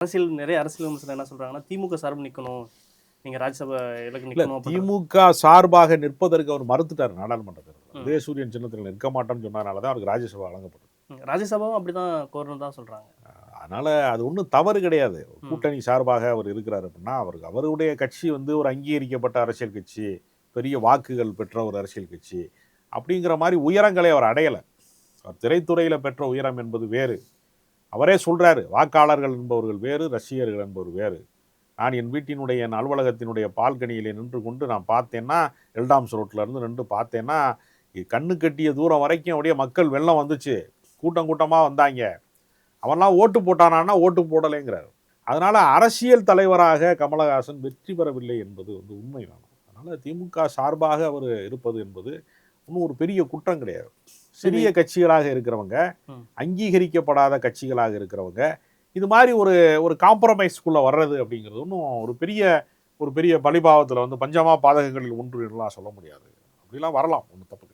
நிறைய அரசியல் விமர்சனம் என்ன சொல்றாங்கன்னா, திமுக சார்பு நிக்கணும். நீங்க ராஜ்யசபா எலக்ட் இல்ல, நிக்கணும். திமுக சார்பாக நிற்பதற்கு அவர் மறுத்துட்டார் நாடாளுமன்ற தேர்தல். உதயசூரியன் சின்னத்தில் நிற்க மாட்டோம்னு சொன்னதுனால தான் அவருக்கு ராஜ்யசபா வழங்கப்பட்டது. ராஜ்யசபாவும் அப்படிதான் கோரணும் தான் சொல்றாங்க. அதனால அது ஒன்றும் தவறு கிடையாது. கூட்டணி சார்பாக அவர் இருக்கிறார் அப்படின்னா, அவருடைய கட்சி வந்து ஒரு அங்கீகரிக்கப்பட்ட அரசியல் கட்சி, பெரிய வாக்குகள் பெற்ற ஒரு அரசியல் கட்சி அப்படிங்கிற மாதிரி உயரங்களை அவர் அடையலை. அவர் திரைத்துறையில் பெற்ற உயரம் என்பது வேறு. அவரே சொல்றாரு, வாக்காளர்கள் என்பவர்கள் வேறு, ரசிகர்கள் என்பவர் வேறு. நான் என் வீட்டினுடைய என் அலுவலகத்தினுடைய பால்கனியிலே நின்று கொண்டு நான் பார்த்தேன்னா, எல்டாம்ஸ் ரோட்டில் இருந்து நின்று பார்த்தேன்னா, கண்ணு கட்டிய தூரம் வரைக்கும் அப்படியே மக்கள் வெள்ளம் வந்துச்சு, கூட்டம் கூட்டமாக வந்தாங்க. அவன்லாம் ஓட்டு போட்டானான்னா ஓட்டு போடலைங்கிறார். அதனால் அரசியல் தலைவராக கமலஹாசன் வெற்றி பெறவில்லை என்பது வந்து உண்மைதான். அதனால் திமுக சார்பாக அவர் இருப்பது என்பது இன்னும் ஒரு பெரிய குற்றம் கிடையாது. சிறிய கட்சிகளாக இருக்கிறவங்க, அங்கீகரிக்கப்படாத கட்சிகளாக இருக்கிறவங்க, இது மாதிரி ஒரு காம்ப்ரமைஸ்குள்ளே வர்றது அப்படிங்கிறது இன்னும் ஒரு பெரிய பலிபாவத்தில் வந்து பஞ்சமா பாதகங்களில் ஒன்று எல்லாம் சொல்ல முடியாது. அப்படிலாம் வரலாம், ஒன்றும் தப்பு.